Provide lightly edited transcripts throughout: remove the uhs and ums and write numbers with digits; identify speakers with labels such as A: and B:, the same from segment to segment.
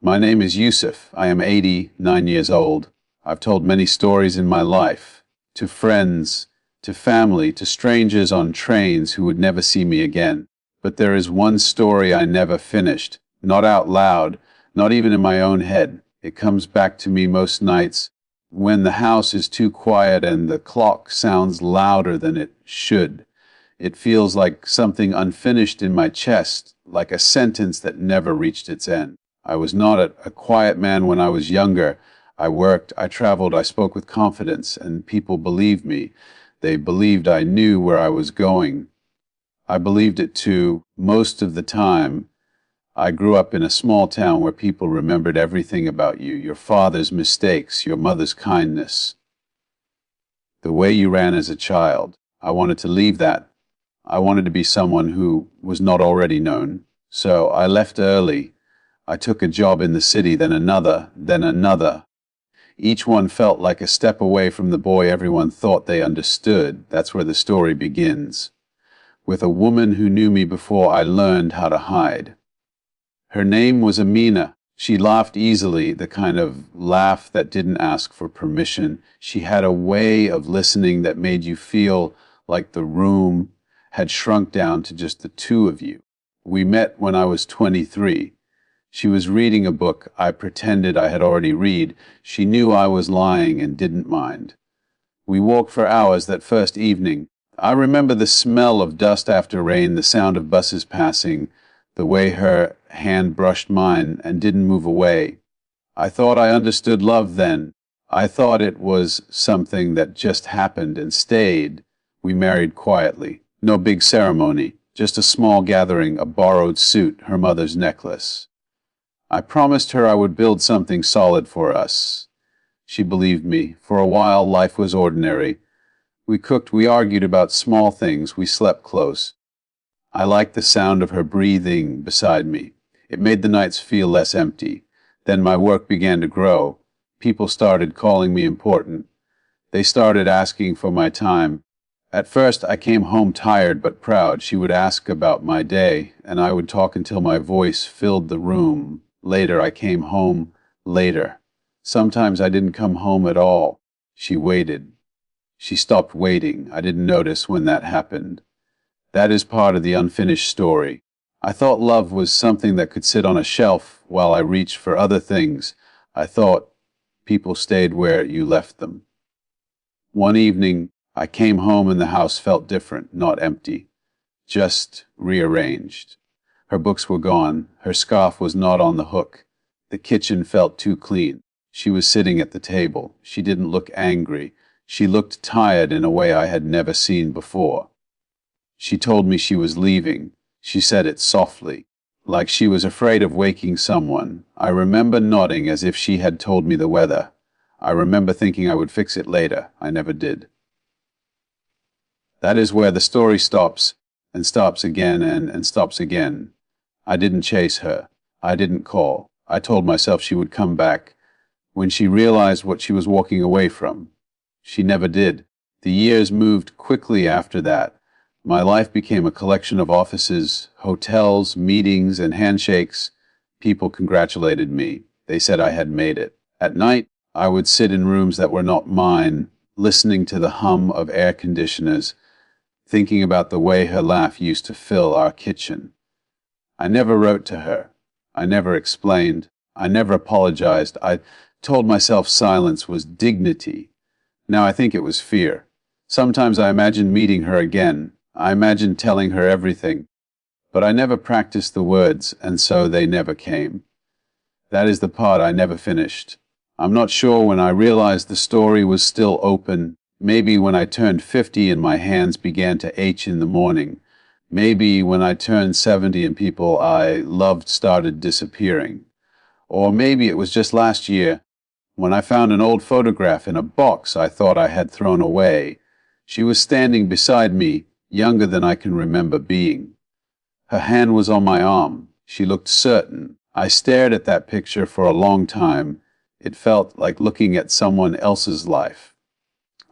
A: My name is Yusuf. I am 89 years old. I've told many stories in my life, to friends, to family, to strangers on trains who would never see me again. But there is one story I never finished, not out loud, not even in my own head. It comes back to me most nights when the house is too quiet and the clock sounds louder than it should. It feels like something unfinished in my chest, like a sentence that never reached its end. I was not a quiet man when I was younger. I worked, I traveled, I spoke with confidence, and people believed me. They believed I knew where I was going. I believed it too, most of the time. I grew up in a small town where people remembered everything about you, your father's mistakes, your mother's kindness, the way you ran as a child. I wanted to leave that. I wanted to be someone who was not already known. So I left early. I took a job in the city, then another, then another. Each one felt like a step away from the boy everyone thought they understood. That's where the story begins. With a woman who knew me before I learned how to hide. Her name was Amina. She laughed easily, the kind of laugh that didn't ask for permission. She had a way of listening that made you feel like the room had shrunk down to just the two of you. We met when I was 23. She was reading a book I pretended I had already read. She knew I was lying and didn't mind. We walked for hours that first evening. I remember the smell of dust after rain, the sound of buses passing, the way her hand brushed mine and didn't move away. I thought I understood love then. I thought it was something that just happened and stayed. We married quietly. No big ceremony, just a small gathering, a borrowed suit, her mother's necklace. I promised her I would build something solid for us. She believed me. For a while, life was ordinary. We cooked, we argued about small things, we slept close. I liked the sound of her breathing beside me. It made the nights feel less empty. Then my work began to grow. People started calling me important. They started asking for my time. At first, I came home tired but proud. She would ask about my day, and I would talk until my voice filled the room. Later, I came home later. Sometimes I didn't come home at all. She waited. She stopped waiting. I didn't notice when that happened. That is part of the unfinished story. I thought love was something that could sit on a shelf while I reached for other things. I thought people stayed where you left them. One evening, I came home and the house felt different, not empty, just rearranged. Her books were gone. Her scarf was not on the hook. The kitchen felt too clean. She was sitting at the table. She didn't look angry. She looked tired in a way I had never seen before. She told me she was leaving. She said it softly, like she was afraid of waking someone. I remember nodding as if she had told me the weather. I remember thinking I would fix it later. I never did. That is where the story stops, and stops again, and stops again. I didn't chase her. I didn't call. I told myself she would come back when she realized what she was walking away from. She never did. The years moved quickly after that. My life became a collection of offices, hotels, meetings, and handshakes. People congratulated me. They said I had made it. At night, I would sit in rooms that were not mine, listening to the hum of air conditioners, thinking about the way her laugh used to fill our kitchen. I never wrote to her. I never explained. I never apologized. I told myself silence was dignity. Now I think it was fear. Sometimes I imagined meeting her again. I imagined telling her everything. But I never practiced the words, and so they never came. That is the part I never finished. I'm not sure when I realized the story was still open. Maybe when I turned 50 and my hands began to ache in the morning. Maybe when I turned 70 and people I loved started disappearing. Or maybe it was just last year, when I found an old photograph in a box I thought I had thrown away. She was standing beside me, younger than I can remember being. Her hand was on my arm. She looked certain. I stared at that picture for a long time. It felt like looking at someone else's life.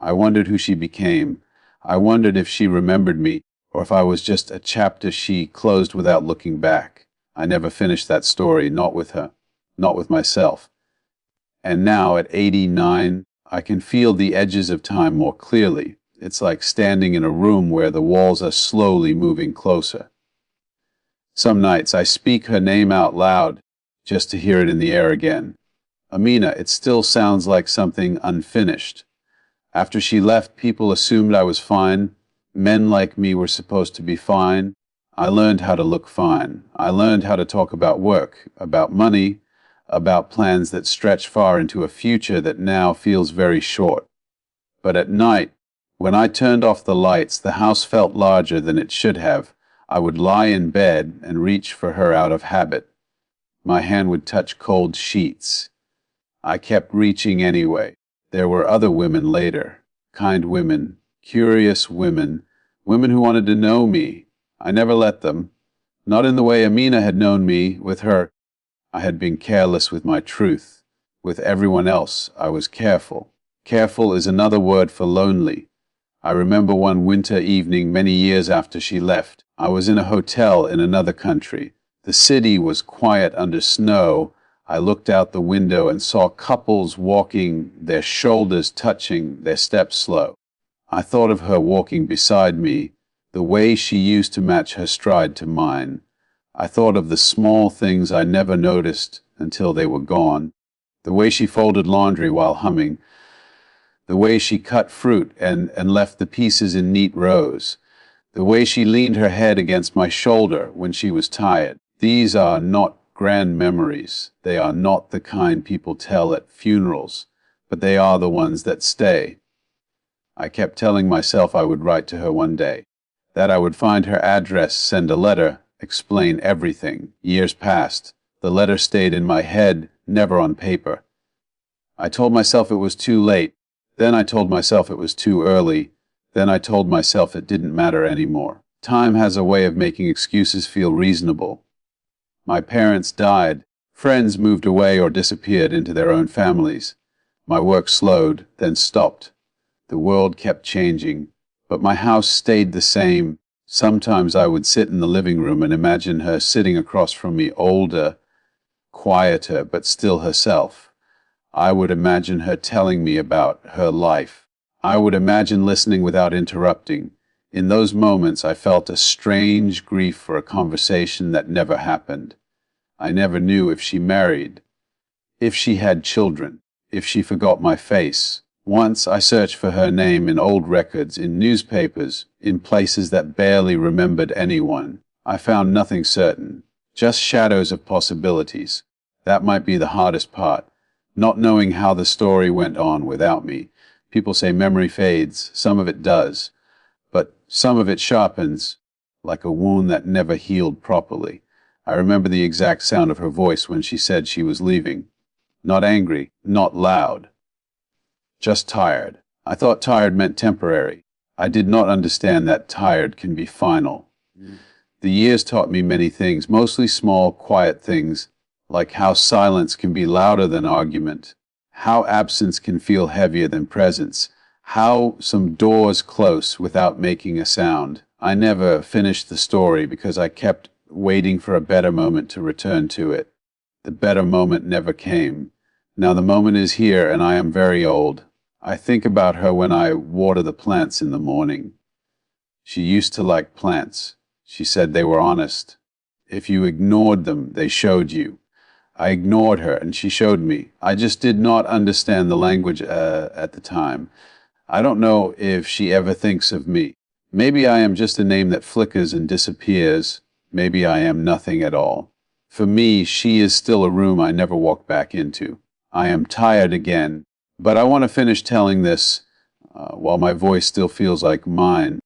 A: I wondered who she became. I wondered if she remembered me, or if I was just a chapter she closed without looking back. I never finished that story, not with her. not with myself. And now, at 89, I can feel the edges of time more clearly. It's like standing in a room where the walls are slowly moving closer. Some nights I speak her name out loud just to hear it in the air again. Amina, it still sounds like something unfinished. After she left, people assumed I was fine. Men like me were supposed to be fine. I learned how to look fine. I learned how to talk about work, about money, about plans that stretch far into a future that now feels very short. But at night, when I turned off the lights, the house felt larger than it should have. I would lie in bed and reach for her out of habit. My hand would touch cold sheets. I kept reaching anyway. There were other women later, kind women, curious women, women who wanted to know me. I never let them. Not in the way Amina had known me. With her, I had been careless with my truth. With everyone else, I was careful. Careful is another word for lonely. I remember one winter evening many years after she left. I was in a hotel in another country. The city was quiet under snow. I looked out the window and saw couples walking, their shoulders touching, their steps slow. I thought of her walking beside me, the way she used to match her stride to mine. I thought of the small things I never noticed until they were gone. The way she folded laundry while humming. The way she cut fruit and left the pieces in neat rows. The way she leaned her head against my shoulder when she was tired. These are not grand memories. They are not the kind people tell at funerals, but they are the ones that stay. I kept telling myself I would write to her one day, that I would find her address, send a letter, explain everything. Years passed. The letter stayed in my head, never on paper. I told myself it was too late. Then I told myself it was too early. Then I told myself it didn't matter anymore. Time has a way of making excuses feel reasonable. My parents died. Friends moved away or disappeared into their own families. My work slowed, then stopped. The world kept changing, but my house stayed the same. Sometimes I would sit in the living room and imagine her sitting across from me, older, quieter, but still herself. I would imagine her telling me about her life. I would imagine listening without interrupting. In those moments, I felt a strange grief for a conversation that never happened. I never knew if she married, if she had children, if she forgot my face. Once I searched for her name in old records, in newspapers, in places that barely remembered anyone. I found nothing certain, just shadows of possibilities. That might be the hardest part, not knowing how the story went on without me. People say memory fades. Some of it does. But some of it sharpens, like a wound that never healed properly. I remember the exact sound of her voice when she said she was leaving. Not angry, not loud. Just tired. I thought tired meant temporary. I did not understand that tired can be final. The years taught me many things, mostly small, quiet things, like how silence can be louder than argument, how absence can feel heavier than presence, how some doors close without making a sound. I never finished the story because I kept waiting for a better moment to return to it. The better moment never came. Now the moment is here, and I am very old. I think about her when I water the plants in the morning. She used to like plants. She said they were honest. If you ignored them, they showed you. I ignored her, and she showed me. I just did not understand the language at the time. I don't know if she ever thinks of me. Maybe I am just a name that flickers and disappears. Maybe I am nothing at all. For me, she is still a room I never walk back into. I am tired again, but I want to finish telling this while my voice still feels like mine.